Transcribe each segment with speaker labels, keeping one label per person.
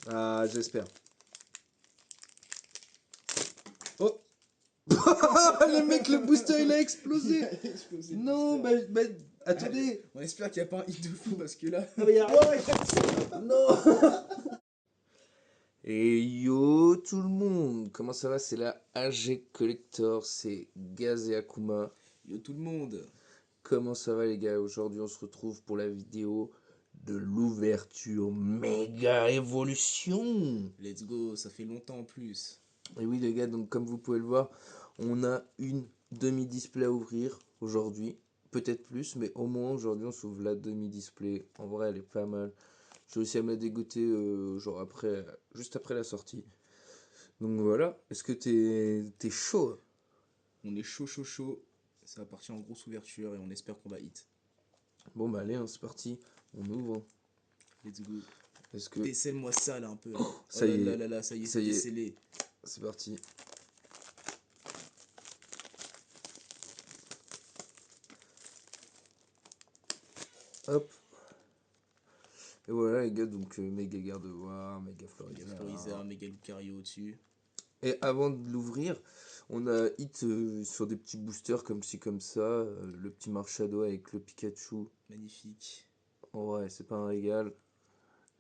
Speaker 1: Ah, j'espère. Oh. Les mecs, le booster il a explosé.
Speaker 2: Il a explosé le
Speaker 1: Non,
Speaker 2: booster.
Speaker 1: bah, attendez.
Speaker 2: Allez, on espère qu'il n'y a pas un hit de fou parce que là.
Speaker 1: Ah, mais y a rien. Non. Et yo tout le monde, comment ça va? C'est la AG Collector, c'est Gaz et Akuma.
Speaker 2: Yo tout le monde.
Speaker 1: Comment ça va les gars? Aujourd'hui on se retrouve pour la vidéo de l'ouverture méga évolution.
Speaker 2: Let's go, ça fait longtemps en plus.
Speaker 1: Et oui les gars, donc comme vous pouvez le voir, on a une demi-display à ouvrir aujourd'hui. Peut-être plus, mais au moins aujourd'hui on s'ouvre la demi-display. En vrai elle est pas mal. J'ai réussi à me la dégoter genre après, juste après la sortie. Donc voilà, est-ce que t'es chaud?
Speaker 2: On est chaud chaud chaud. Ça va partir en grosse ouverture et on espère qu'on va hit.
Speaker 1: Bon bah allez, hein, c'est parti, on ouvre.
Speaker 2: Let's go.
Speaker 1: Est-ce que...
Speaker 2: Décèle-moi ça là un peu là. Oh
Speaker 1: Ça
Speaker 2: là
Speaker 1: y
Speaker 2: là
Speaker 1: est,
Speaker 2: là là, ça y est,
Speaker 1: ça
Speaker 2: c'est
Speaker 1: y est,
Speaker 2: décellé.
Speaker 1: c'est parti. Hop. Et voilà les gars, donc méga garde-voir, méga
Speaker 2: Méga
Speaker 1: Florizarre.
Speaker 2: Florizarre, méga Lucario au-dessus.
Speaker 1: Et avant de l'ouvrir, on a hit sur des petits boosters comme ci comme ça, le petit Marshado avec le Pikachu.
Speaker 2: Magnifique.
Speaker 1: En vrai, c'est pas un régal.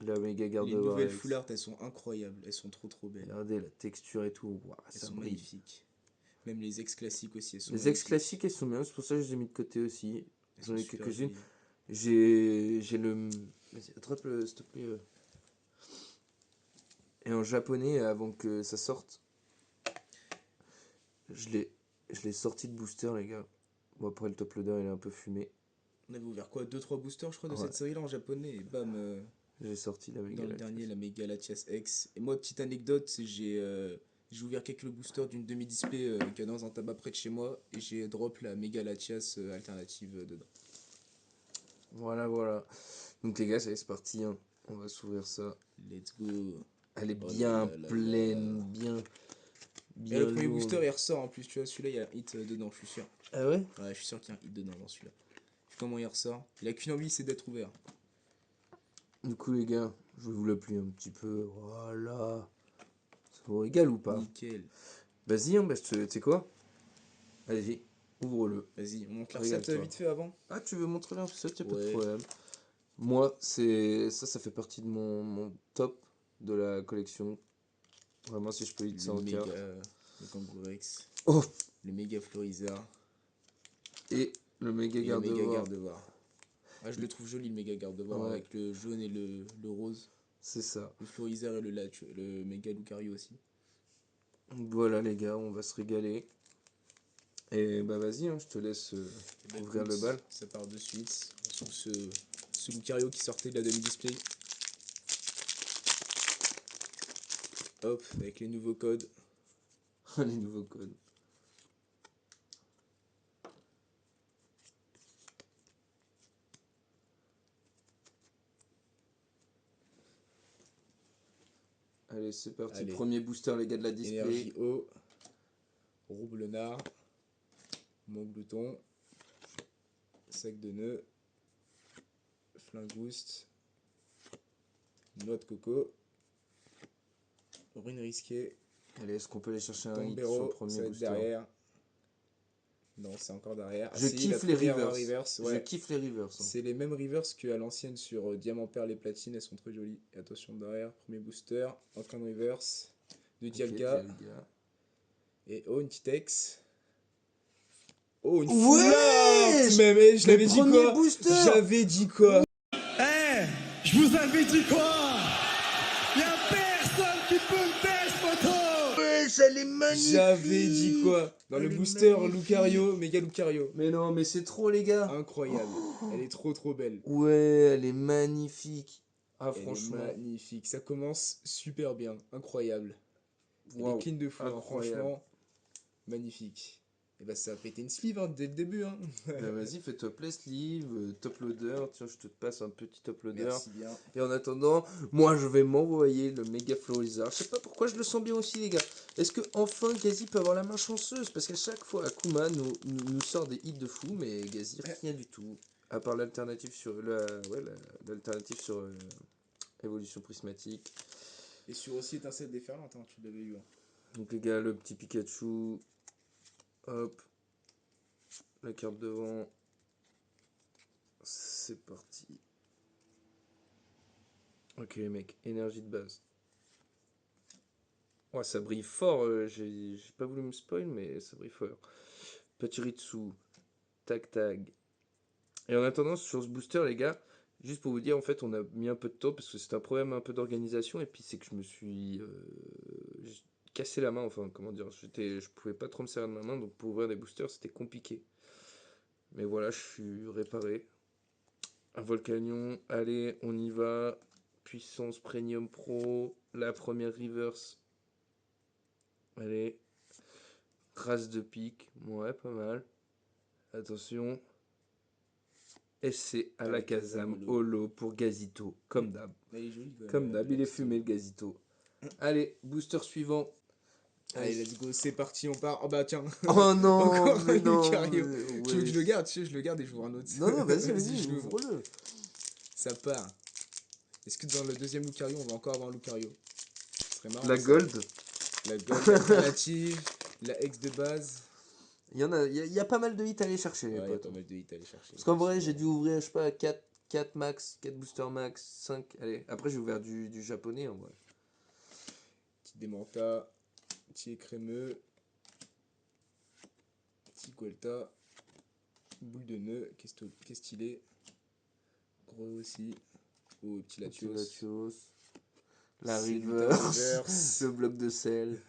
Speaker 1: La méga
Speaker 2: Les
Speaker 1: garde-voir
Speaker 2: nouvelles
Speaker 1: avec...
Speaker 2: full art, elles sont incroyables. Elles sont trop trop belles.
Speaker 1: Regardez la texture et tout, ouah,
Speaker 2: Elles
Speaker 1: ça
Speaker 2: sont
Speaker 1: brille.
Speaker 2: magnifiques. Même les ex classiques aussi, elles sont
Speaker 1: Les ex
Speaker 2: magnifiques.
Speaker 1: classiques elles sont bien, c'est pour ça que je les ai mis de côté aussi.
Speaker 2: Elles
Speaker 1: J'en
Speaker 2: sont
Speaker 1: ai
Speaker 2: super
Speaker 1: quelques-unes.
Speaker 2: jolies.
Speaker 1: J'ai le... Vas-y, attrape-le s'il te plaît. Et en japonais, avant que ça sorte, je l'ai sorti de booster les gars. Bon après le top loader il est un peu fumé.
Speaker 2: On avait ouvert quoi, deux trois boosters je crois de
Speaker 1: Ouais,
Speaker 2: cette série là en japonais et bam,
Speaker 1: j'ai sorti la méga
Speaker 2: dans le
Speaker 1: Latias.
Speaker 2: dernier la Mega Latias X. Et moi petite anecdote, c'est j'ai ouvert quelques boosters d'une demi-display qu'il y a dans un tabac près de chez moi et j'ai drop la Mega Latias alternative dedans.
Speaker 1: Voilà, voilà. Donc les gars, ça y est, c'est parti, hein. On va s'ouvrir ça.
Speaker 2: Let's go.
Speaker 1: Elle est
Speaker 2: Oh là
Speaker 1: bien
Speaker 2: là là
Speaker 1: pleine,
Speaker 2: là. Et
Speaker 1: bien
Speaker 2: le premier
Speaker 1: lourde.
Speaker 2: booster il ressort en plus, tu vois, celui-là il y a un hit dedans, je suis sûr.
Speaker 1: Ah ouais?
Speaker 2: Ouais, je suis sûr qu'il y a un hit dedans dans celui-là. Comment il ressort? Il a qu'une envie, c'est d'être ouvert.
Speaker 1: Du coup les gars, je vais vous l'appeler un petit peu. Voilà. Ça vous régale ou pas?
Speaker 2: Nickel.
Speaker 1: Vas-y, hein, bah, tu sais quoi? Allez-y, ouvre-le.
Speaker 2: Vas-y, on monte la recette
Speaker 1: Régale-toi.
Speaker 2: vite fait avant.
Speaker 1: Ah, tu veux montrer un ça, y'a pas de
Speaker 2: Ouais.
Speaker 1: problème. Moi, c'est ça fait partie de mon top de la collection. Vraiment, si je peux hit ça
Speaker 2: Le
Speaker 1: en
Speaker 2: méga,
Speaker 1: carte.
Speaker 2: le Kangourex,
Speaker 1: Oh!
Speaker 2: le méga Florizarre
Speaker 1: Et le méga
Speaker 2: et le méga
Speaker 1: garde-voir.
Speaker 2: Gardevoir. Ah, je le trouve joli le méga Gardevoir
Speaker 1: Ouais,
Speaker 2: avec le jaune et le rose.
Speaker 1: c'est ça.
Speaker 2: Le Florizarre et le méga Lucario aussi.
Speaker 1: Donc voilà les gars, on va se régaler. Et bah vas-y, hein, je te laisse
Speaker 2: Et bah
Speaker 1: ouvrir
Speaker 2: écoute,
Speaker 1: le bal.
Speaker 2: ça part de suite. On trouve ce Lucario qui sortait de la demi-display. Hop, avec les nouveaux codes.
Speaker 1: Les nouveaux codes. Allez, c'est parti.
Speaker 2: Allez,
Speaker 1: Premier booster les gars de la display.
Speaker 2: énergie eau, Roublenard, Montglouton, sac de nœuds, Flingouste, noix de coco, ruine risquée,
Speaker 1: Allez, est-ce qu'on peut aller chercher un hit sur le
Speaker 2: Tombero,
Speaker 1: premier
Speaker 2: ça va être
Speaker 1: booster?
Speaker 2: derrière. Non, c'est encore derrière. Ah
Speaker 1: Je
Speaker 2: si, la
Speaker 1: kiffe les
Speaker 2: première
Speaker 1: reverse.
Speaker 2: reverse,
Speaker 1: Je
Speaker 2: ouais.
Speaker 1: kiffe les reverse. Hein.
Speaker 2: C'est les mêmes reverse qu'à l'ancienne sur Diamant Perle et Platine, elles sont très jolies. Et attention derrière, premier booster, encore une reverse, de Dialga,
Speaker 1: Ok, Dialga.
Speaker 2: et oh, une petite ex. Oh, une full
Speaker 1: Ouais!
Speaker 2: art même, je l'avais dit
Speaker 1: premier
Speaker 2: quoi?
Speaker 1: booster!
Speaker 2: J'avais dit quoi?
Speaker 3: Eh, je vous avais dit quoi? Y'a personne qui peut me tester, photo!
Speaker 1: Ouais, elle est magnifique!
Speaker 2: J'avais dit quoi? Dans le
Speaker 1: Elle est
Speaker 2: booster
Speaker 1: magnifique.
Speaker 2: Lucario, méga Lucario.
Speaker 1: Mais non, mais c'est trop les gars!
Speaker 2: Incroyable. Elle est trop trop belle.
Speaker 1: Ouais, elle est magnifique! Ah,
Speaker 2: Elle est
Speaker 1: franchement,
Speaker 2: magnifique. Ça commence super bien. Incroyable. Elle est
Speaker 1: waouh,
Speaker 2: clean de fou, hein,
Speaker 1: incroyable!
Speaker 2: franchement. Magnifique. Et bah ça a pété une sleeve hein, dès le début. Hein.
Speaker 1: Bah vas-y, fais-toi play sleeve, top loader, tiens, je te passe un petit top loader.
Speaker 2: Merci bien.
Speaker 1: Et en attendant, moi je vais m'envoyer le méga Florizarre. Je sais pas pourquoi je le sens bien aussi les gars. Est-ce que enfin Gazi peut avoir la main chanceuse? Parce qu'à chaque fois Akuma nous sort des hits de fou, mais Gazi rien du tout. À part l'alternative sur l'alternative sur évolution prismatique.
Speaker 2: Et sur aussi étincelle déferlante, hein, tu l'avais eu. Hein.
Speaker 1: Donc les gars, le petit Pikachu. Hop. La carte devant. C'est parti. Ok les mecs, énergie de base. Ouais, ça brille fort. J'ai pas voulu me spoil, mais ça brille fort. Pachirisu. Tag tag. Et en attendant, sur ce booster, les gars, juste pour vous dire, en fait, on a mis un peu de temps parce que c'est un problème un peu d'organisation. Et puis, c'est que je me suis j'ai cassé la main. Enfin, comment dire, je pouvais pas trop me servir de ma main. Donc, pour ouvrir des boosters, c'était compliqué. Mais voilà, je suis réparé. Un Volcanion. Allez, on y va. Puissance Premium Pro. La première reverse. Allez. Race de pique. Ouais, pas mal. Attention. SC Alakazam
Speaker 2: Alakazam
Speaker 1: Holo pour Gazito, comme d'hab.
Speaker 2: Là, il est joli, quand même,
Speaker 1: Comme d'hab, il est
Speaker 2: Lakisto.
Speaker 1: fumé le Gazito. Allez, booster suivant.
Speaker 2: Allez, let's go, c'est parti, on part. Oh bah tiens,
Speaker 1: Oh non,
Speaker 2: encore
Speaker 1: mais
Speaker 2: un
Speaker 1: non.
Speaker 2: Lucario.
Speaker 1: mais
Speaker 2: Tu veux que
Speaker 1: ouais.
Speaker 2: je le garde? Tu sais, je le garde et j'ouvre un autre.
Speaker 1: Non, non, vas-y, vas-y,
Speaker 2: je l'ouvre.
Speaker 1: ouvre-le.
Speaker 2: Ça part. Est-ce que dans le deuxième Lucario, on va encore avoir un Lucario? Ce serait marrant.
Speaker 1: La
Speaker 2: ça.
Speaker 1: gold,
Speaker 2: La gold alternative, la ex de base.
Speaker 1: il y a pas mal de hits à aller chercher, les
Speaker 2: Ouais, il y a
Speaker 1: potes.
Speaker 2: pas mal de hits à aller chercher.
Speaker 1: Parce qu'en vrai, j'ai dû ouvrir, je sais pas, 4 max, 4 boosters max, 5. Allez, après, j'ai ouvert du japonais, en vrai.
Speaker 2: Petit Démenta, petit écrémeux, petit Guelta, boule de nœud, qu'est-ce qu'il est? Gros aussi. Oh, petit
Speaker 1: Petit
Speaker 2: Latios.
Speaker 1: Latios. La
Speaker 2: C'est
Speaker 1: river.
Speaker 2: Luta reverse.
Speaker 1: Le bloc de sel.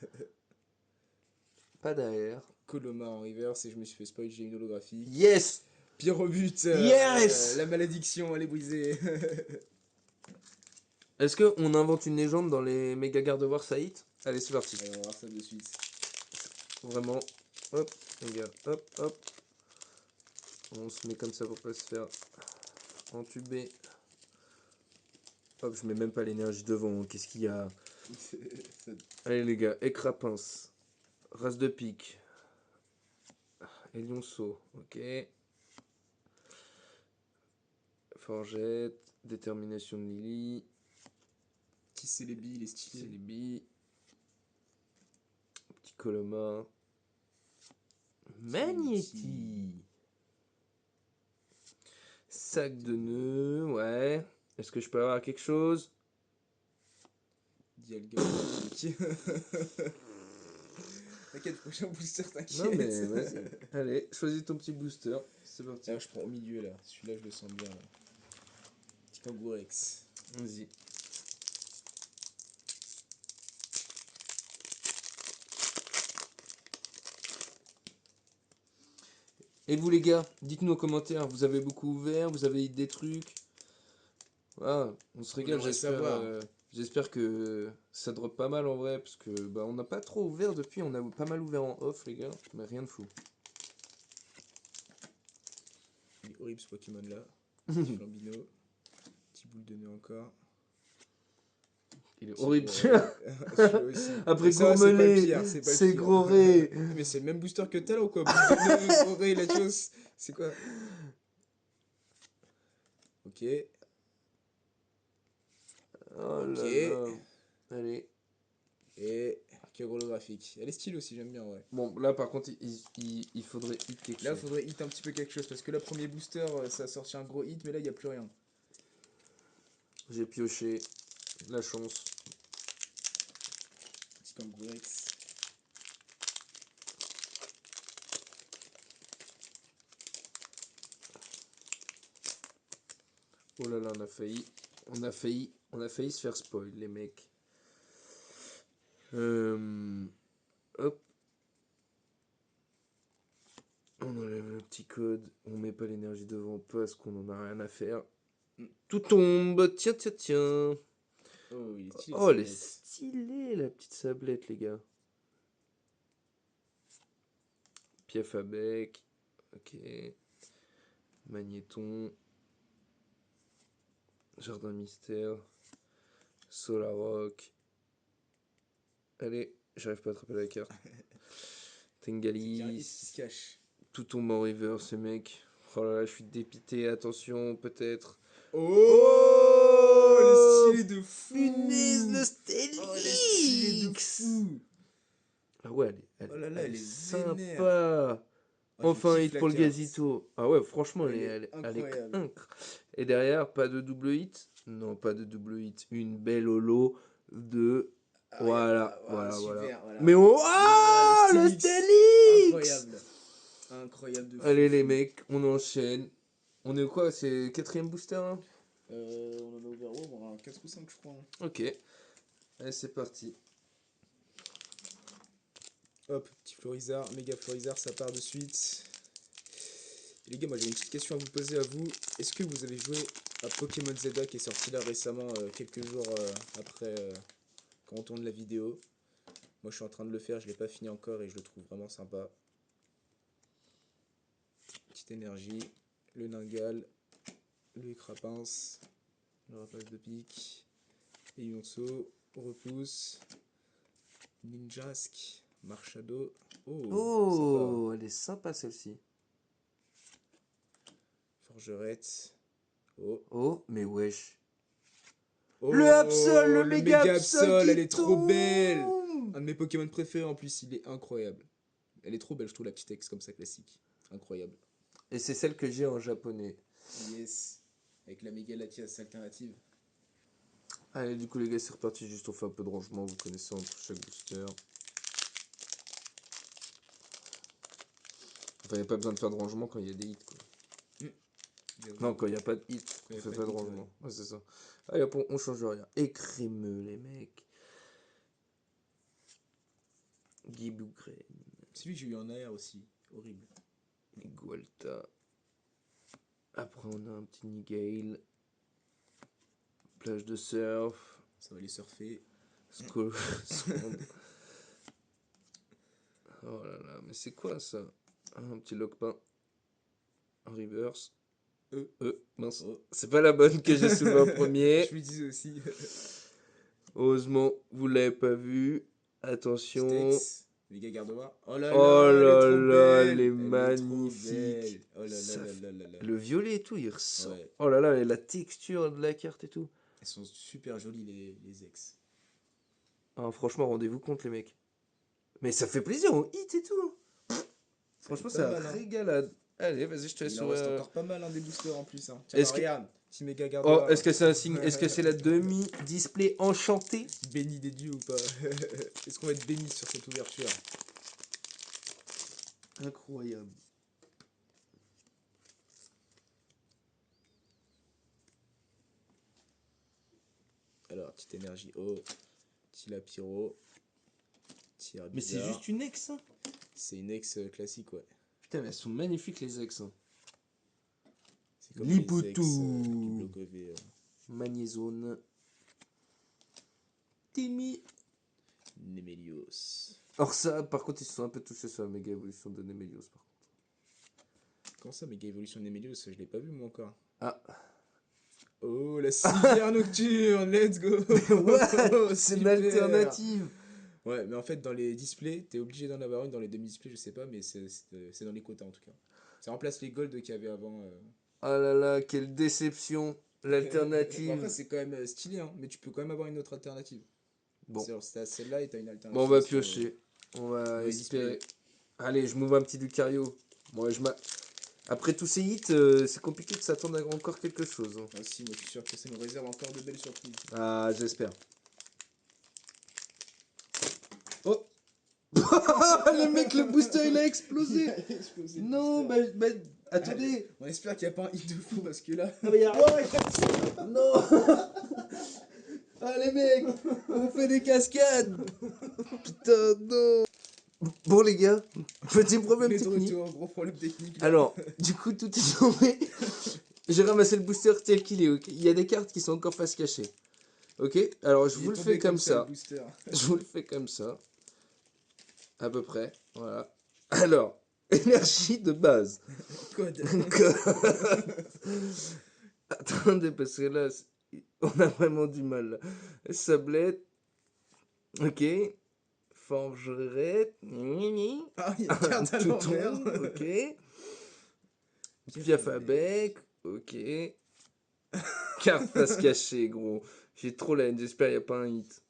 Speaker 1: Pas derrière.
Speaker 2: Coloma en reverse et je me suis fait spoil, j'ai une holographique.
Speaker 1: Yes!
Speaker 2: Pyrobut,
Speaker 1: Yes!
Speaker 2: la malédiction, elle est brisée.
Speaker 1: Est-ce qu'on invente une légende dans les méga gardevoirs ça hit? Allez, c'est parti.
Speaker 2: Allez, on va voir ça de suite.
Speaker 1: Vraiment. Hop, les gars. Hop, hop. On se met comme ça pour pas se faire entuber. Hop, je mets même pas l'énergie devant. Qu'est-ce qu'il y a? Allez, les gars. Écrapince. Race de pique. Et lionceau. Ok. Forgette. Détermination de Lily.
Speaker 2: Qui c'est les billes, les
Speaker 1: C'est
Speaker 2: stylés.
Speaker 1: les billes. Petit Coloma. Magnéti. Sac de nœuds, ouais. Est-ce que je peux avoir quelque chose?
Speaker 2: Dialga. T'inquiète, prochain booster, t'inquiète.
Speaker 1: Non mais vas-y. Allez, choisis ton petit booster. C'est parti.
Speaker 2: Là, je prends au milieu là. Celui-là, je le sens bien là. Petit Kangourex.
Speaker 1: Vas-y. Et vous les gars, dites-nous en commentaire, vous avez beaucoup ouvert, vous avez eu des trucs. Voilà, on se régale,
Speaker 2: aimerait
Speaker 1: j'espère.
Speaker 2: savoir.
Speaker 1: J'espère que ça drop pas mal en vrai, parce que bah on n'a pas trop ouvert depuis, on a pas mal ouvert en off les gars, mais rien de fou.
Speaker 2: Il est horrible ce Pokémon là. Petit Flambino. Petit boule de nœud encore.
Speaker 1: Il est
Speaker 2: Petit
Speaker 1: horrible.
Speaker 2: Celui-là aussi.
Speaker 1: Après
Speaker 2: Ça, c'est pas le
Speaker 1: Gourmelet,
Speaker 2: pire, c'est pas le
Speaker 1: c'est
Speaker 2: pire.
Speaker 1: gros ré.
Speaker 2: Mais c'est le même booster que tout à l'heure ou quoi? Boule de nœud, gros ray, Latios. C'est quoi? Ok.
Speaker 1: Oh là
Speaker 2: Ok.
Speaker 1: là. Allez.
Speaker 2: Et arcade holographique. Elle est stylée aussi, j'aime bien, ouais.
Speaker 1: Bon, là par contre, il faudrait hit quelque
Speaker 2: Là, il
Speaker 1: chose.
Speaker 2: faudrait hit un petit peu quelque chose parce que le premier booster, ça a sorti un gros hit, mais là, il n'y a plus rien.
Speaker 1: J'ai pioché la chance.
Speaker 2: Petit Kangourex.
Speaker 1: Oh là là, on a failli se faire spoil, les mecs. Hop. On enlève le petit code, on met pas l'énergie devant parce qu'on en a rien à faire. Tout tombe, tiens, tiens, tiens.
Speaker 2: Oh, il est stylé.
Speaker 1: Oh, elle est stylée, la petite sablette, les gars. Piaf à bec. Ok. Magnéton. Jardin mystère. Solarock. Allez, j'arrive pas à attraper la carte.
Speaker 2: Il y a un hit qui
Speaker 1: Tengalis.
Speaker 2: se cache.
Speaker 1: Tout tombe en river, ce mec. Oh là là, je suis dépité. Attention, peut-être.
Speaker 2: Oh, le stylé de fou.
Speaker 1: Punaise, le Stelia.
Speaker 2: Oh, fou.
Speaker 1: Ah ouais,
Speaker 2: Oh là là, elle est vénère.
Speaker 1: sympa.
Speaker 2: Ah, je
Speaker 1: Enfin,
Speaker 2: kiffe
Speaker 1: hit
Speaker 2: la
Speaker 1: pour le
Speaker 2: carte.
Speaker 1: Gazito. Ah ouais, franchement,
Speaker 2: Elle est
Speaker 1: elle est
Speaker 2: incroyable.
Speaker 1: incre. Et derrière, pas de double hit. Non, pas de double hit. Une belle holo de...
Speaker 2: Ah, regarde,
Speaker 1: Voilà, voilà, voilà.
Speaker 2: super, voilà.
Speaker 1: Mais oh,
Speaker 2: Ah,
Speaker 1: ah,
Speaker 2: le
Speaker 1: le
Speaker 2: Stélix.
Speaker 1: Stélix.
Speaker 2: Incroyable. Incroyable de fou.
Speaker 1: Allez les mecs, on enchaîne. On est quoi? C'est quatrième booster hein.
Speaker 2: On en a ouvert on a 4 ou 5 je crois. Hein.
Speaker 1: Ok. Allez, c'est parti.
Speaker 2: Hop, petit Florizard, méga Florizard, ça part de suite. Et les gars, moi j'ai une petite question à vous poser à vous. Est-ce que vous avez joué à Pokémon Zelda qui est sorti là récemment, quelques jours après quand on tourne la vidéo? Moi je suis en train de le faire, je l'ai pas fini encore et je le trouve vraiment sympa. Petite énergie, le Ningal, le Crapince, le Rapace de pique, et Yonso, repousse, Ninjask, Marshado. Oh, sympa.
Speaker 1: Oh, elle est sympa celle-ci.
Speaker 2: Forgerette. Oh.
Speaker 1: Oh, mais wesh.
Speaker 2: Oh,
Speaker 1: Le Absol, le
Speaker 2: le
Speaker 1: méga
Speaker 2: méga
Speaker 1: Absol
Speaker 2: Absol,
Speaker 1: qui
Speaker 2: elle est trop belle.
Speaker 1: tombe.
Speaker 2: Un de mes Pokémon préférés en plus, il est incroyable. Elle est trop belle, je trouve la petite ex comme ça classique. Incroyable.
Speaker 1: Et c'est celle que j'ai en japonais.
Speaker 2: Yes. Avec la méga Latias alternative.
Speaker 1: Allez, du coup les gars, c'est reparti. Juste on fait un peu de rangement, vous connaissez entre chaque booster. Enfin, il n'y a pas besoin de faire de rangement quand il y a des hits quoi. Non, quand il n'y a pas de hit, on fait pas de rangement. Ouais, c'est ça. Allez hop, on change rien. Écrémeux, les mecs. Guibougrène.
Speaker 2: C'est lui que j'ai eu en AR aussi. Horrible.
Speaker 1: Gualta. Après, on a un petit Nigale. Plage de surf.
Speaker 2: Ça va les surfer.
Speaker 1: Sword. Oh là là, mais c'est quoi ça? Un petit lockpin. En reverse. Mince.
Speaker 2: Oh.
Speaker 1: C'est pas la bonne que j'ai soulevée en premier.
Speaker 2: Je lui disais aussi.
Speaker 1: Heureusement, vous l'avez pas vu. Attention.
Speaker 2: Stex. Méga Gardevoir. Oh là
Speaker 1: Oh
Speaker 2: là, elle est
Speaker 1: là
Speaker 2: trop
Speaker 1: là,
Speaker 2: belle.
Speaker 1: elle est
Speaker 2: Elle trop
Speaker 1: magnifique.
Speaker 2: belle. Oh là là
Speaker 1: Ça
Speaker 2: là
Speaker 1: fait-
Speaker 2: là là là.
Speaker 1: Le violet et tout, il ressort.
Speaker 2: Ouais.
Speaker 1: Oh là là, et la texture de la carte et tout.
Speaker 2: Elles sont super jolies les ex.
Speaker 1: Ah, franchement, rendez-vous compte, les mecs. Mais ça fait plaisir, on hit et tout. Franchement,
Speaker 2: fait
Speaker 1: c'est
Speaker 2: pas
Speaker 1: la
Speaker 2: mal, hein.
Speaker 1: régalade. Allez, vas-y, je te laisse.
Speaker 2: Il en reste encore pas mal des boosters en plus. Hein. Tiens,
Speaker 1: Est-ce
Speaker 2: bah,
Speaker 1: que-
Speaker 2: regarde. Petit méga
Speaker 1: Oh,
Speaker 2: Gardevoir.
Speaker 1: est-ce que c'est un signe? Est-ce que c'est la demi-display enchantée?
Speaker 2: Béni des dieux ou pas? Est-ce qu'on va être béni sur cette ouverture?
Speaker 1: Incroyable.
Speaker 2: Alors, petite énergie eau, petit Lapiro, petit
Speaker 1: Mais c'est
Speaker 2: Herbizarre.
Speaker 1: juste une ex, hein.
Speaker 2: C'est une ex classique, ouais.
Speaker 1: Putain, mais elles sont magnifiques, les ex. Hein.
Speaker 2: C'est comme
Speaker 1: Liputu.
Speaker 2: les ex qui bloquaient.
Speaker 1: Magnézone. Timmy.
Speaker 2: Nemelios.
Speaker 1: Alors ça, par contre, ils se sont un peu touchés sur la méga évolution de Nemelios, par contre.
Speaker 2: Comment ça, méga évolution Nemelios? Je l'ai pas vu moi encore.
Speaker 1: Ah.
Speaker 2: Oh, la civière nocturne, let's go!
Speaker 1: Ouais,
Speaker 2: Oh,
Speaker 1: c'est une
Speaker 2: super.
Speaker 1: alternative.
Speaker 2: Ouais, mais en fait, dans les displays, t'es obligé d'en avoir une. Dans les demi-displays, je sais pas, mais c'est dans les quotas en tout cas. Ça remplace les golds qu'il y avait avant.
Speaker 1: Oh là là, quelle déception.
Speaker 2: Bon,
Speaker 1: L'alternative.
Speaker 2: après, c'est quand même stylé, hein, mais tu peux quand même avoir une autre alternative.
Speaker 1: Bon.
Speaker 2: C'est à celle-là et t'as une alternative.
Speaker 1: Bon, on va
Speaker 2: sur,
Speaker 1: piocher. On va
Speaker 2: les
Speaker 1: espérer.
Speaker 2: displays.
Speaker 1: Allez, je m'ouvre un petit Lucario. Moi, après tous ces hits, c'est compliqué de s'attendre à encore quelque chose. Hein.
Speaker 2: Ah si, moi je suis sûr que ça nous réserve encore de belles surprises.
Speaker 1: Ah, j'espère. Oh. Le mec, le booster, il a explosé.
Speaker 2: Explosé,
Speaker 1: Non,
Speaker 2: booster.
Speaker 1: bah, attendez.
Speaker 2: On espère qu'il n'y a pas un hit de fou parce que là.
Speaker 1: Non, mais y a rien. Non. Ah, les mecs, on fait des cascades. Putain, non. Bon, les gars, petit problème
Speaker 2: On est de
Speaker 1: technique.
Speaker 2: retour, gros problème technique. Là.
Speaker 1: Alors, du coup, tout est tombé. J'ai ramassé le booster tel qu'il est. Okay, il y a des cartes qui sont encore face cachée. Ok, alors je
Speaker 2: Il
Speaker 1: vous
Speaker 2: est
Speaker 1: le
Speaker 2: tombé
Speaker 1: fais comme
Speaker 2: le
Speaker 1: ça.
Speaker 2: booster.
Speaker 1: Je vous le fais comme ça. À peu près. Voilà. Alors, énergie de base.
Speaker 2: Code.
Speaker 1: Attendez, parce que là, on a vraiment du mal. Là. Sablette. Ok. Forgerette.
Speaker 2: Ah, il y a une carte à
Speaker 1: Touton,
Speaker 2: l'envers.
Speaker 1: ok. Piaf à bec. Ok. Carte face cachée, gros. J'ai trop la haine. J'espère qu'il n'y a pas un hit.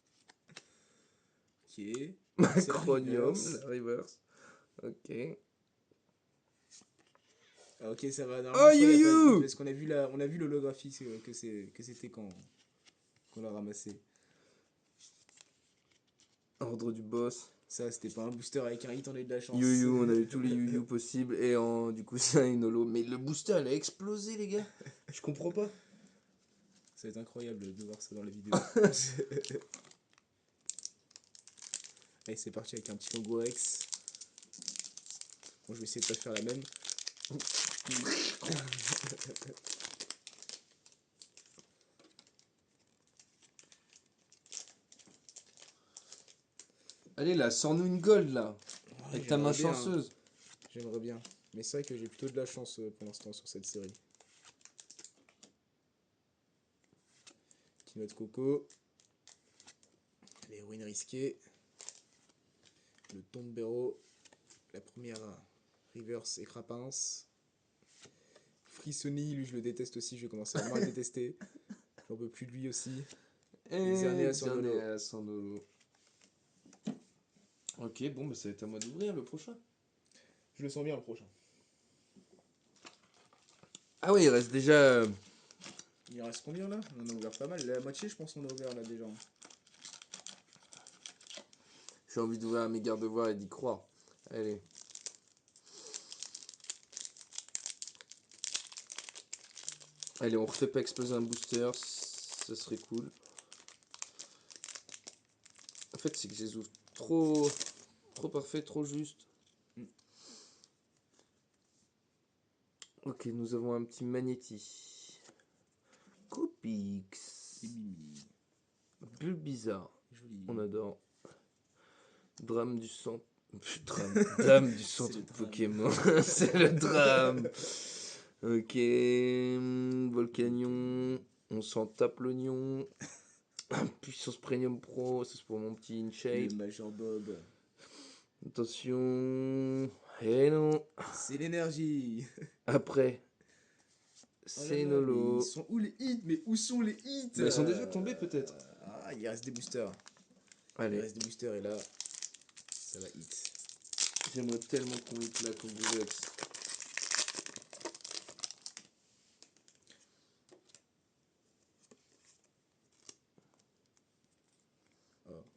Speaker 2: C'est
Speaker 1: Macronium,
Speaker 2: reverse.
Speaker 1: la reverse. Ok.
Speaker 2: Ah, ok, ça va.
Speaker 1: Oh,
Speaker 2: Normalement, je crois qu'il y a pas de hit
Speaker 1: you!
Speaker 2: parce qu'on a vu on a vu l'holographie que c'était quand qu'on l'a ramassé.
Speaker 1: Ordre du boss.
Speaker 2: Ça, c'était pas un booster avec un hit, on a eu de la chance.
Speaker 1: Yu-Yu, on a eu tous les Yu-Yu possibles. Et du coup, c'est un holo. Mais le booster, il a explosé, les gars. Je comprends pas.
Speaker 2: Ça va être incroyable de voir ça dans la vidéo. Allez, c'est parti avec un petit logo Rex. Bon, je vais essayer de pas faire la même.
Speaker 1: Allez, là, sors-nous une gold, là.
Speaker 2: Ouais,
Speaker 1: Avec ta main
Speaker 2: j'aimerais bien, hein.
Speaker 1: chanceuse.
Speaker 2: J'aimerais bien. Mais c'est vrai que j'ai plutôt de la chance pour l'instant sur cette série. Petit noix de coco. L'héroïne risquée. Le tombero. La première reverse et crapince. Frissoni, lui je le déteste aussi, je vais commencer à vraiment le détester. J'en peux plus de lui aussi.
Speaker 1: Et
Speaker 2: Xerneas sans holo.
Speaker 1: Xerneas sans holo. Ok, bon, bah, ça va être à moi d'ouvrir le prochain.
Speaker 2: Je le sens bien le prochain.
Speaker 1: Ah ouais, il reste déjà...
Speaker 2: Il en reste combien là? On en a ouvert pas mal. La moitié, je pense qu'on a ouvert là déjà.
Speaker 1: J'ai envie d'ouvrir à mes gardes-voix et d'y croire. Allez. Allez, on refait pas exploser un booster. Ça serait cool. En fait, c'est que je les ouvre trop parfait, trop juste. Ok, nous avons un petit Magnéti. Coupix. Bulbizarre.
Speaker 2: Joli.
Speaker 1: On adore. Drame du centre. Dame du
Speaker 2: C'est
Speaker 1: centre
Speaker 2: le drame.
Speaker 1: Pokémon. C'est le drame. Ok. Volcanion. On s'en tape l'oignon. Puissance Premium Pro. Ça c'est pour mon petit
Speaker 2: Le
Speaker 1: InShape.
Speaker 2: Major Bob.
Speaker 1: Attention. Et non.
Speaker 2: C'est l'énergie.
Speaker 1: Après.
Speaker 2: Oh là
Speaker 1: C'est
Speaker 2: là, mais
Speaker 1: Nolo.
Speaker 2: ils sont où les hits? Mais où sont les hits?
Speaker 1: Bah, ils sont déjà tombés peut-être.
Speaker 2: Ah, il reste des boosters. Il
Speaker 1: Allez.
Speaker 2: reste des boosters et là, ça va hit.
Speaker 1: J'aimerais tellement qu'on hit là contre Vulex.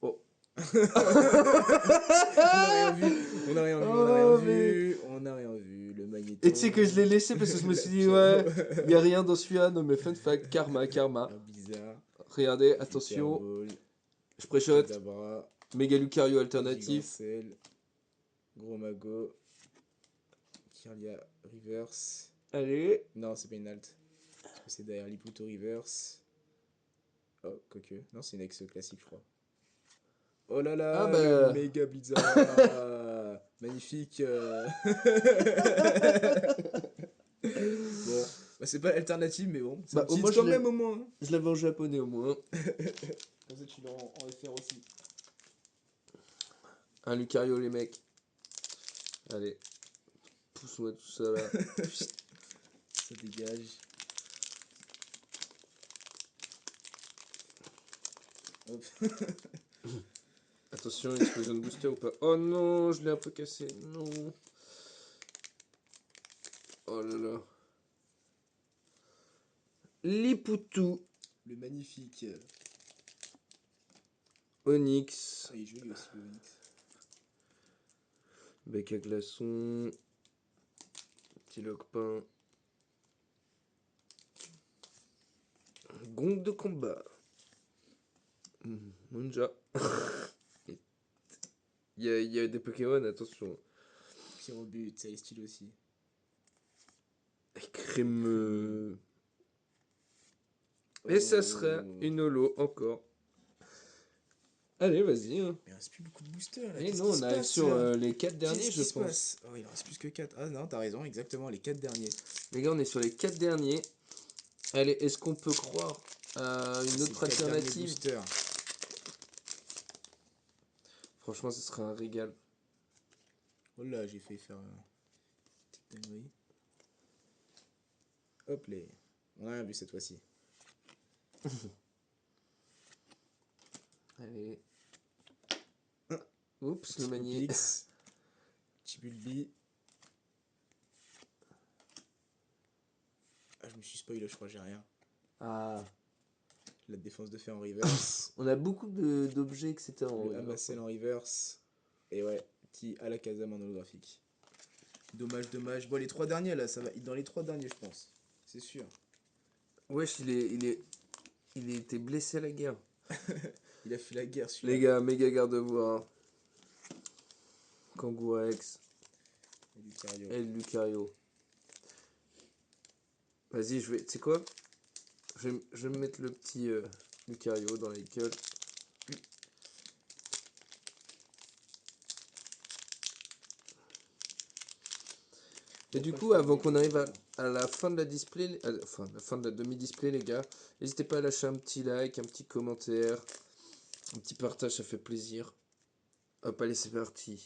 Speaker 1: Oh.
Speaker 2: On n'a rien vu, on n'a rien vu, on n'a rien
Speaker 1: Oh,
Speaker 2: vu, on n'a rien vu. Le magnéto.
Speaker 1: Et tu sais que je l'ai laissé parce que je me suis dit, ouais, il n'y a rien dans celui-là. Non, mais fun fact, karma.
Speaker 2: Ah, bizarre.
Speaker 1: Regardez, attention,
Speaker 2: Hyperball,
Speaker 1: je pré-shot.
Speaker 2: Kadabra,
Speaker 1: Méga Lucario alternatif.
Speaker 2: Gigancel, Gros Mago, Kirlia Reverse.
Speaker 1: Allez.
Speaker 2: Non, c'est pas une alt. Parce que c'est derrière Liputo Reverse. Oh, quoique. Non, c'est une ex classique, je crois. Oh là là,
Speaker 1: Ah bah.
Speaker 2: le méga Blizzard. Magnifique. Bon, bah, c'est pas l'alternative, mais bon. C'est
Speaker 1: Bah,
Speaker 2: un
Speaker 1: au
Speaker 2: petit
Speaker 1: moins,
Speaker 2: hit quand même au moins.
Speaker 1: Je l'avais en japonais au moins.
Speaker 2: Comme ça, tu l'as en FR aussi.
Speaker 1: Un Lucario, les mecs. Allez. Pousse-moi tout ça là.
Speaker 2: Ça dégage. Hop.
Speaker 1: Attention, explosion de booster ou pas. Oh non, je l'ai un peu cassé. Non. Oh là là. Liputu.
Speaker 2: Le magnifique.
Speaker 1: Onyx.
Speaker 2: Ah, il est joli aussi le Onyx.
Speaker 1: Bec à glaçon. Petit lockpain. Gong de combat. Munja. Il y a des Pokémon, attention.
Speaker 2: Pyrobut, ça est stylé aussi.
Speaker 1: Crémeux. Et ça sera une holo encore. Allez, vas-y. Hein.
Speaker 2: Mais il reste plus beaucoup de boosters là.
Speaker 1: Et
Speaker 2: Qu'est-ce
Speaker 1: non,
Speaker 2: qui
Speaker 1: on
Speaker 2: se
Speaker 1: arrive
Speaker 2: passe
Speaker 1: sur
Speaker 2: là
Speaker 1: les 4 derniers,
Speaker 2: Qu'est-ce
Speaker 1: je
Speaker 2: qui se
Speaker 1: pense.
Speaker 2: passe Oh, il en reste plus que 4. Ah non, t'as raison, exactement, les 4 derniers.
Speaker 1: Les gars, on est sur les 4 derniers. Allez, est-ce qu'on peut croire à une autre alternative? Franchement, ce serait un régal.
Speaker 2: Oh là, j'ai failli faire petite dinguerie. Hop les. On a rien vu cette fois-ci.
Speaker 1: Allez. Oups, le
Speaker 2: Petit
Speaker 1: manier.
Speaker 2: Pix. Petit Bulbi. Ah, je me suis spoilé, je crois, j'ai rien.
Speaker 1: Ah,
Speaker 2: La défense de fer en reverse.
Speaker 1: on a beaucoup d'objets, etc. en
Speaker 2: Le
Speaker 1: reverse.
Speaker 2: Amassel en reverse. Et ouais, petit Alakazam en holographique. Dommage, dommage. Bon, les 3 derniers là, ça va. Dans les 3 derniers, je pense. C'est sûr.
Speaker 1: Wesh, il était blessé à la guerre.
Speaker 2: Il a fait la guerre celui-là.
Speaker 1: Les gars, méga garde-voix. Kangourex
Speaker 2: Et Lucario.
Speaker 1: et Lucario. Vas-y, tu sais quoi? Je vais me mettre le petit Lucario dans les gueules. Et du coup, avant qu'on arrive à la fin de la display, enfin, la fin de la demi-display, les gars, n'hésitez pas à lâcher un petit like, un petit commentaire, un petit partage, ça fait plaisir. Hop, allez, c'est parti.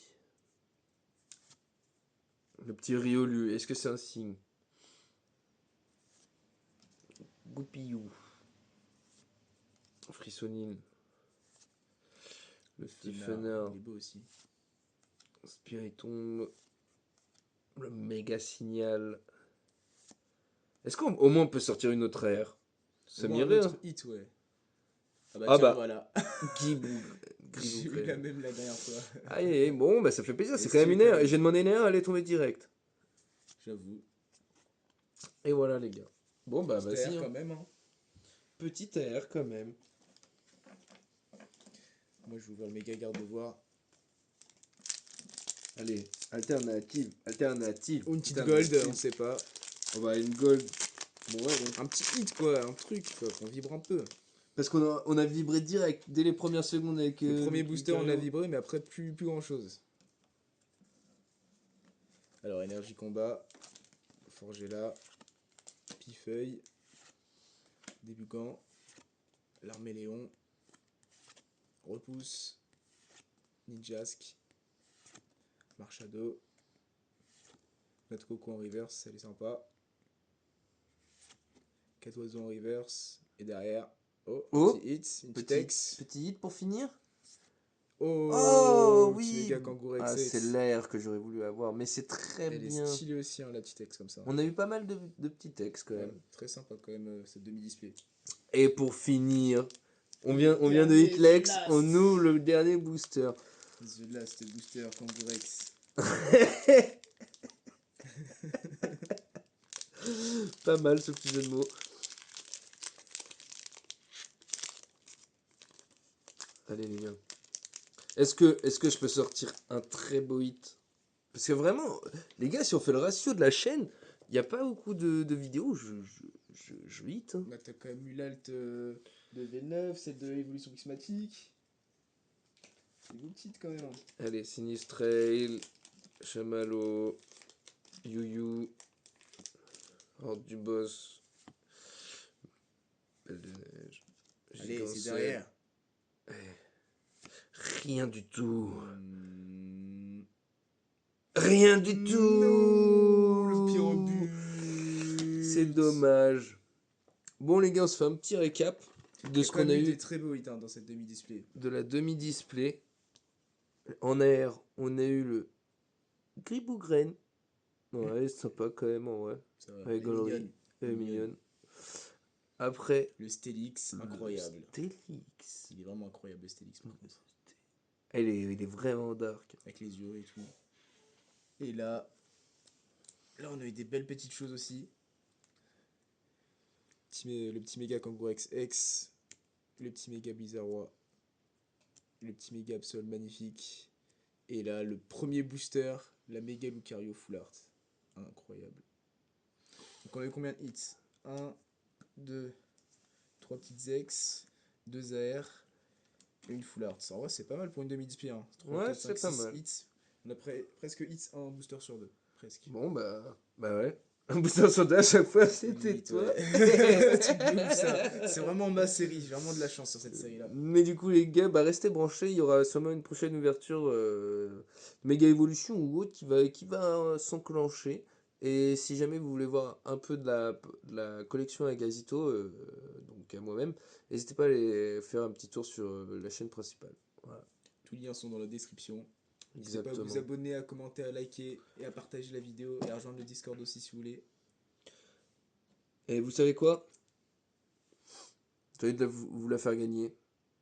Speaker 1: Le petit Riolu, est-ce que c'est un signe? Goupillou. Frissonine. Le petit
Speaker 2: Fenard,
Speaker 1: Fenner.
Speaker 2: il est beau aussi.
Speaker 1: Spiritomb. Le méga signal. Est-ce qu'au moins on peut sortir une autre air? Ça
Speaker 2: Au moins,
Speaker 1: m'irait,
Speaker 2: l'autre
Speaker 1: hein.
Speaker 2: hit, ouais. Ah bah
Speaker 1: Ah
Speaker 2: tiens,
Speaker 1: bah,
Speaker 2: voilà.
Speaker 1: Gibou.
Speaker 2: J'ai eu la même la dernière fois.
Speaker 1: Allez, bon, bah ça fait plaisir,
Speaker 2: Et
Speaker 1: c'est quand même
Speaker 2: c'est
Speaker 1: une
Speaker 2: quand
Speaker 1: air.
Speaker 2: même.
Speaker 1: Et j'ai demandé une air, elle est tombée direct.
Speaker 2: J'avoue.
Speaker 1: Et voilà, les gars. Bon, bah
Speaker 2: Petite
Speaker 1: vas-y,
Speaker 2: air
Speaker 1: hein.
Speaker 2: quand même, hein.
Speaker 1: Petite air quand même.
Speaker 2: Moi, je vais ouvrir le méga garde-voir.
Speaker 1: Allez, alternative, alternative.
Speaker 2: Ou une petite
Speaker 1: alternative.
Speaker 2: gold, on sait pas.
Speaker 1: On va une gold. Bon, ouais, bon.
Speaker 2: Un petit hit, quoi. Un truc, quoi. Qu'on vibre un peu.
Speaker 1: Parce on a vibré direct dès les premières secondes avec.
Speaker 2: Le premier booster, on l'a
Speaker 1: Lucario.
Speaker 2: vibré, mais après, plus grand chose. Alors, énergie combat. Forgella. Pifeuille. Débutant. L'armée Léon. Repousse. Ninjask. Marchado. Notre coco en reverse, elle est sympa. 4 oiseaux en reverse. Et derrière, oh,
Speaker 1: Oh,
Speaker 2: petit hit, une petite ex.
Speaker 1: petit hit pour finir.
Speaker 2: Oh,
Speaker 1: Oh
Speaker 2: petit
Speaker 1: oui.
Speaker 2: méga kangourou
Speaker 1: Ah, c'est
Speaker 2: XX.
Speaker 1: l'air que j'aurais voulu avoir, mais c'est très
Speaker 2: Elle est
Speaker 1: bien.
Speaker 2: stylée aussi, hein, la petite ex comme ça.
Speaker 1: On a eu pas mal de petits textes quand
Speaker 2: Ouais,
Speaker 1: même.
Speaker 2: très sympa quand même cette demi-display.
Speaker 1: Et pour finir, on vient de
Speaker 2: Dernier
Speaker 1: Hitlex,
Speaker 2: last.
Speaker 1: on ouvre le dernier booster.
Speaker 2: The Last Booster Kangourex.
Speaker 1: Pas mal ce petit jeu de mots. Allez les gars. Est-ce que je peux sortir un très beau hit? Parce que vraiment, les gars, si on fait le ratio de la chaîne, il n'y a pas beaucoup de vidéos où je hit. Hein.
Speaker 2: Là, t'as quand même eu l'alt de V9, celle de Evolution Prismatique. C'est beau petite quand même. Hein.
Speaker 1: Allez, Sinistrail, Chamallow, Yu, Horde du Boss, Belle de Neige,
Speaker 2: Allez, c'est
Speaker 1: Gigancel.
Speaker 2: derrière.
Speaker 1: Rien du tout.
Speaker 2: Hmm.
Speaker 1: Rien du
Speaker 2: Non,
Speaker 1: tout.
Speaker 2: le pyrobut.
Speaker 1: C'est dommage. Bon les gars, on se fait un petit récap de ce qu'on a eu
Speaker 2: des très beaux hits hein, dans cette demi-display.
Speaker 1: de la demi-display. En air, on a eu le Gribougraine. Ouais, c'est sympa quand même, en vrai.
Speaker 2: Ça va,
Speaker 1: Elle est
Speaker 2: elle est
Speaker 1: gaulerie.
Speaker 2: mignonne.
Speaker 1: Elle est mignonne. Après,
Speaker 2: Le Stélix, incroyable.
Speaker 1: Stélix.
Speaker 2: Il est vraiment incroyable le Stélix par contre.
Speaker 1: Il est vraiment dark.
Speaker 2: Avec les yeux et tout. Et là on a eu des belles petites choses aussi. Le petit méga Kangourou XX. Le petit méga Bizarrois. Le petit méga Absol magnifique. Et là, le premier booster, la méga Lucario Full Art. Incroyable. Donc on a eu combien de hits 1, 2, 3 petites ex, 2 AR, et une Full Art. En vrai, c'est pas mal pour une demi-display. Hein. 3,
Speaker 1: Ouais,
Speaker 2: 4,
Speaker 1: c'est
Speaker 2: 5,
Speaker 1: pas
Speaker 2: 6
Speaker 1: mal.
Speaker 2: hits. On a presque hits, un booster sur 2. Presque.
Speaker 1: Bon, bah ouais. Un booster soda à chaque fois, c'était
Speaker 2: Limite,
Speaker 1: toi.
Speaker 2: ouais. Truc de ouf, ça. C'est vraiment ma série. J'ai vraiment de la chance sur cette série-là.
Speaker 1: Mais du coup, les gars, bah restez branchés. Il y aura sûrement une prochaine ouverture Méga Evolution ou autre qui va s'enclencher. Et si jamais vous voulez voir un peu de la collection à Gazito, donc à moi-même, n'hésitez pas à aller faire un petit tour sur la chaîne principale. Voilà.
Speaker 2: tous les liens sont dans la description. N'hésitez pas à
Speaker 1: Exactement.
Speaker 2: vous abonner, à commenter, à liker et à partager la vidéo et à rejoindre le Discord aussi si vous voulez.
Speaker 1: Et vous savez quoi? J'ai envie de vous la faire gagner.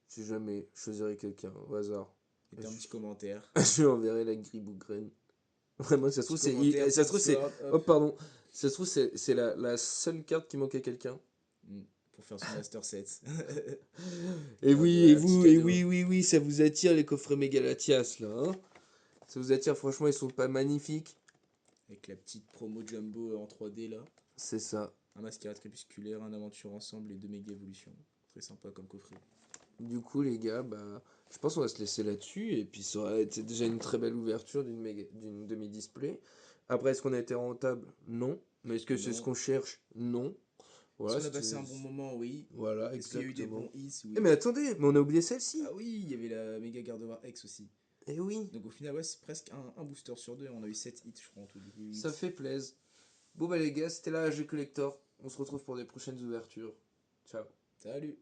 Speaker 1: Si jamais je choisirais quelqu'un au hasard.
Speaker 2: Mettez un petit commentaire.
Speaker 1: Je lui enverrai la gribougraine. Vraiment, ça se trouve,
Speaker 2: Petit commentaire,
Speaker 1: ça se trouve,
Speaker 2: petit
Speaker 1: c'est.
Speaker 2: Discord,
Speaker 1: Oh,
Speaker 2: hop,
Speaker 1: pardon. Ça se trouve, c'est la seule carte qui manquait à quelqu'un.
Speaker 2: pour faire son Master 7.
Speaker 1: Et
Speaker 2: Ah,
Speaker 1: oui,
Speaker 2: bah,
Speaker 1: et
Speaker 2: un petit
Speaker 1: vous, et
Speaker 2: cadeau.
Speaker 1: oui, ça vous attire les coffrets Mégalatias, là, hein? Ça vous attire, franchement, ils sont pas magnifiques.
Speaker 2: Avec la petite promo Jumbo en 3D là.
Speaker 1: C'est ça.
Speaker 2: Un mascarade crépusculaire, un aventure ensemble et 2 méga évolutions. Très sympa comme coffret.
Speaker 1: Du coup, les gars, bah, je pense qu'on va se laisser là-dessus. Et puis, ça aurait été déjà une très belle ouverture d'une demi-display. Après, est-ce qu'on a été rentable? Non. Mais est-ce que c'est ce
Speaker 2: Non.
Speaker 1: qu'on cherche? Non.
Speaker 2: Est-ce
Speaker 1: Voilà,
Speaker 2: qu'on a passé un bon moment? Oui.
Speaker 1: Voilà,
Speaker 2: Est-ce qu'il y a eu des
Speaker 1: exactement.
Speaker 2: bons hits? Oui.
Speaker 1: Eh, mais attendez, mais on a oublié celle-ci.
Speaker 2: Ah oui, il y avait la méga Gardevoir X aussi.
Speaker 1: Eh oui,
Speaker 2: Donc au final, ouais, c'est presque un booster sur deux. On a eu 7 hits, je crois, en tout. Du coup, huit.
Speaker 1: ça fait plaisir. Bon, bah, les gars, c'était la AG Collector. On se retrouve pour des prochaines ouvertures. Ciao.
Speaker 2: Salut!